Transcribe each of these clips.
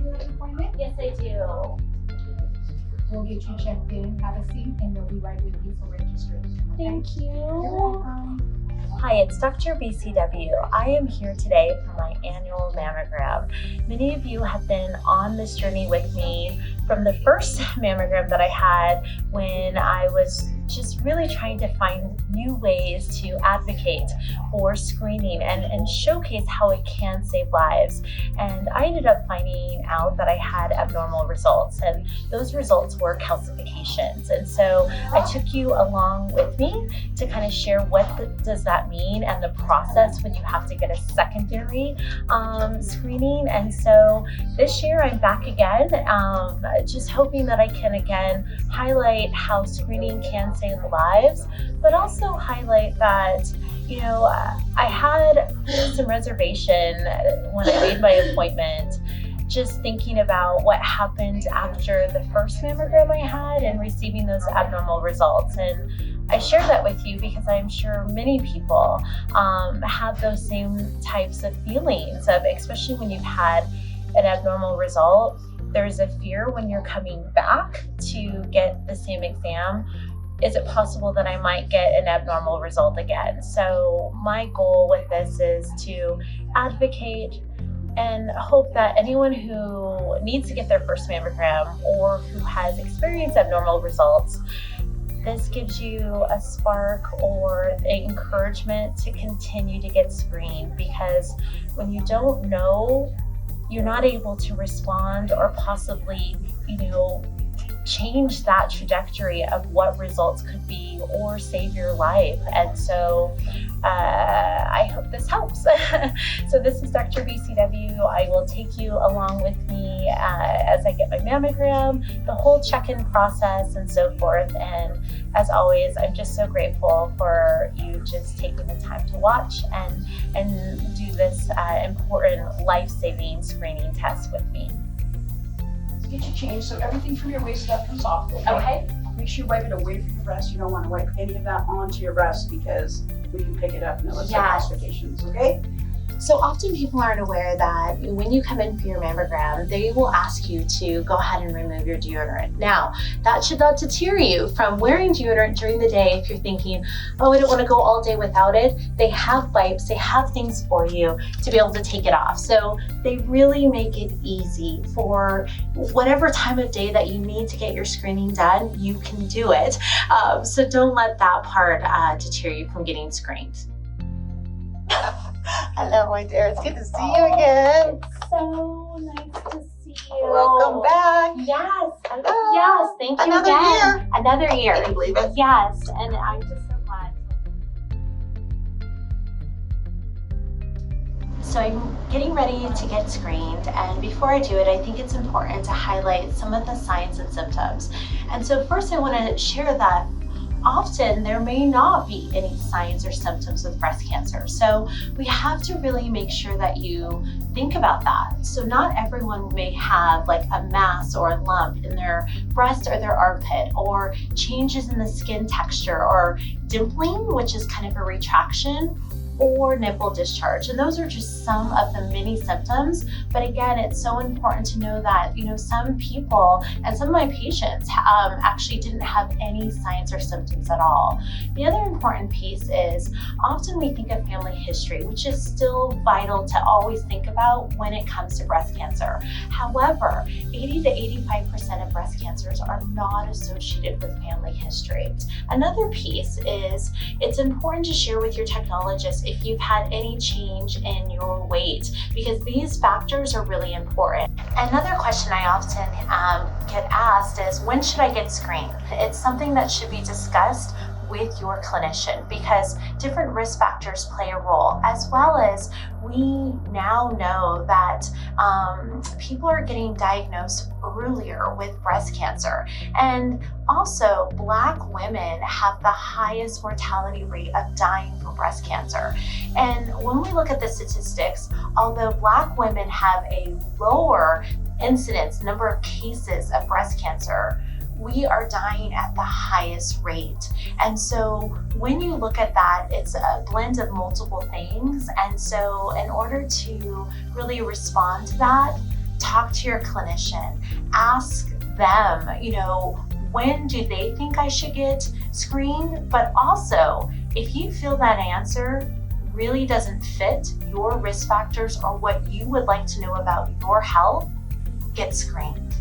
you an appointment? Yes, I do. We'll get you checked in, have a seat, and they'll be right with you for registration. Okay? Thank you. You're welcome. Hi, it's Dr. BCW. I am here today for my annual mammogram. Many of you have been on this journey with me from the first mammogram that I had when I was just really trying to find new ways to advocate for screening and showcase how it can save lives. And I ended up finding out that I had abnormal results, and those results were calcifications. And so I took you along with me to kind of share what does that mean and the process when you have to get a secondary screening. And so this year I'm back again, just hoping that I can again highlight how screening can save lives, but also highlight that, you know, I had some reservation when I made my appointment, just thinking about what happened after the first mammogram I had and receiving those abnormal results. And I share that with you because I'm sure many people have those same types of feelings of, especially when you've had an abnormal result, there's a fear when you're coming back to get the same exam. Is it possible that I might get an abnormal result again? So my goal with this is to advocate and hope that anyone who needs to get their first mammogram or who has experienced abnormal results, this gives you a spark or encouragement to continue to get screened, because when you don't know, you're not able to respond or possibly, change that trajectory of what results could be or save your life. And so I hope this helps. So this is Dr. BCW. I will take you along with me as I get my mammogram, the whole check-in process and so forth. And as always, I'm just so grateful for you just taking the time to watch and do this important life-saving screening test with me. Get you changed so everything from your waist up comes off. Okay. Make sure you wipe it away from your breast. You don't want to wipe any of that onto your breast because we can pick it up and it looks like calcifications, okay? So often people aren't aware that when you come in for your mammogram, they will ask you to go ahead and remove your deodorant. Now, that should not deter you from wearing deodorant during the day if you're thinking, oh, I don't want to go all day without it. They have wipes, they have things for you to be able to take it off. So they really make it easy for whatever time of day that you need to get your screening done, you can do it. So don't let that part deter you from getting screened. Hello, my dear. It's good to see you again. It's so nice to see you. Welcome back. Yes. Yes. Thank you Another again. year. Another year. Can you believe it? Yes. And I'm just so glad. So I'm getting ready to get screened, and before I do it, I think it's important to highlight some of the signs and symptoms. And so first I want to share that often there may not be any signs or symptoms with breast cancer. So we have to really make sure that you think about that. So not everyone may have like a mass or a lump in their breast or their armpit, or changes in the skin texture, or dimpling, which is kind of a retraction, or nipple discharge. And those are just some of the many symptoms. But again, it's so important to know that, some people and some of my patients actually didn't have any signs or symptoms at all. The other important piece is often we think of family history, which is still vital to always think about when it comes to breast cancer. However, 80 to 85% of breast cancers are not associated with family history. Another piece is it's important to share with your technologist if you've had any change in your weight, because these factors are really important. Another question I often get asked is, when should I get screened? It's something that should be discussed with your clinician, because different risk factors play a role, as well as we now know that people are getting diagnosed earlier with breast cancer. And also, Black women have the highest mortality rate of dying from breast cancer. And when we look at the statistics, although Black women have a lower incidence, number of cases of breast cancer, we are dying at the highest rate. And so when you look at that, it's a blend of multiple things. And so in order to really respond to that, talk to your clinician, ask them, when do they think I should get screened? But also, if you feel that answer really doesn't fit your risk factors or what you would like to know about your health, get screened.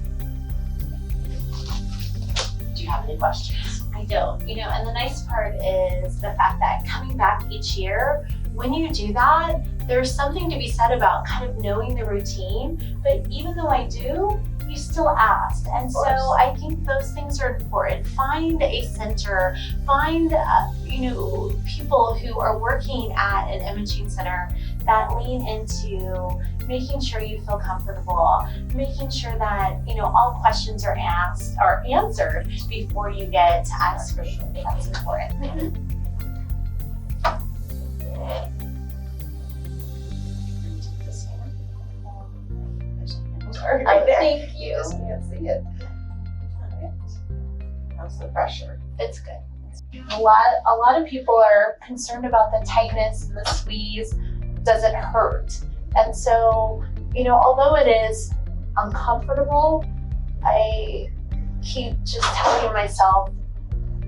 Do you have any questions? I don't, and the nice part is the fact that coming back each year, when you do that, there's something to be said about kind of knowing the routine, but even though I do, you still asked. And so I think those things are important. Find a center, find, people who are working at an imaging center that lean into making sure you feel comfortable, making sure that, all questions are answered before you get screened. That's important. Right there. Thank you. You just can't see it. How's the pressure? It's good. A lot of people are concerned about the tightness and the squeeze. Does it hurt? And so, although it is uncomfortable, I keep just telling myself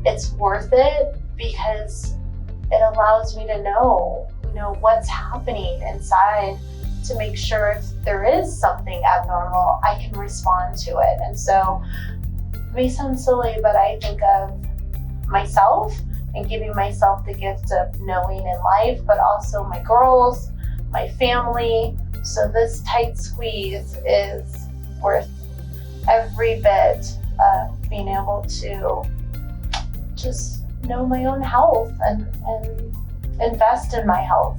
it's worth it because it allows me to know, what's happening inside, to make sure if there is something abnormal, I can respond to it. And so, it may sound silly, but I think of myself and giving myself the gift of knowing in life, but also my girls, my family. So this tight squeeze is worth every bit of being able to just know my own health and invest in my health.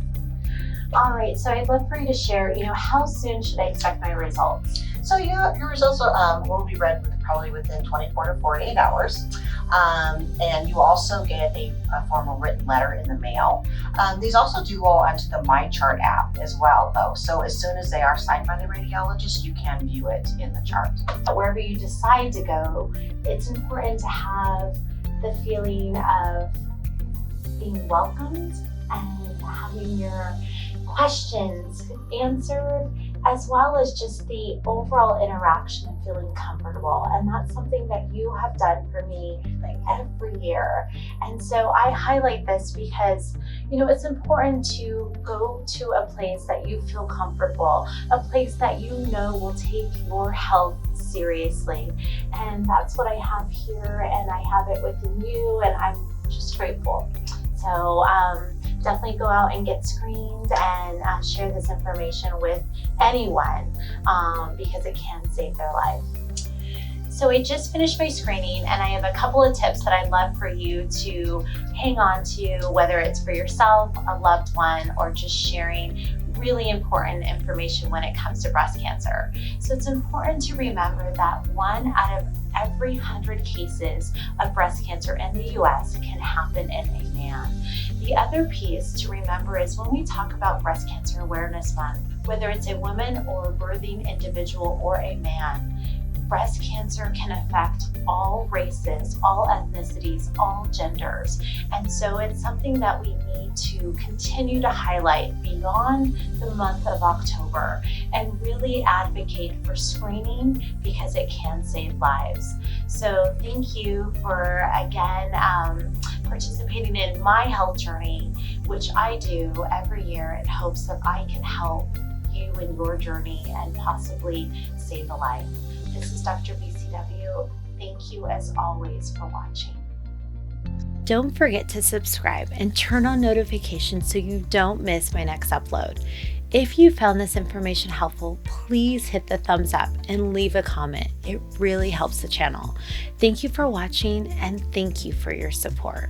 All right, so I'd love for you to share, how soon should I expect my results? So your results will be read probably within 24 to 48 hours. And you also get a formal written letter in the mail. These also do go onto the MyChart app as well, though. So as soon as they are signed by the radiologist, you can view it in the chart. Wherever you decide to go, it's important to have the feeling of being welcomed and having your questions answered, as well as just the overall interaction of feeling comfortable. And that's something that you have done for me every year. And so I highlight this because, it's important to go to a place that you feel comfortable, a place that will take your health seriously. And that's what I have here, and I have it within you, and I'm just grateful. So definitely go out and get screened and share this information with anyone because it can save their life. So I just finished my screening, and I have a couple of tips that I'd love for you to hang on to, whether it's for yourself, a loved one, or just sharing really important information when it comes to breast cancer. So it's important to remember that 1 out of every 100 cases of breast cancer in the US can happen in a man. The other piece to remember is when we talk about Breast Cancer Awareness Month, whether it's a woman or a birthing individual or a man, breast cancer can affect all races, all ethnicities, all genders. And so it's something that we need to continue to highlight beyond the month of October and really advocate for screening because it can save lives. So thank you for, again, participating in my health journey, which I do every year in hopes that I can help you in your journey and possibly save a life. This is Dr. BCW. Thank you as always for watching. Don't forget to subscribe and turn on notifications so you don't miss my next upload. If you found this information helpful, please hit the thumbs up and leave a comment. It really helps the channel. Thank you for watching, and thank you for your support.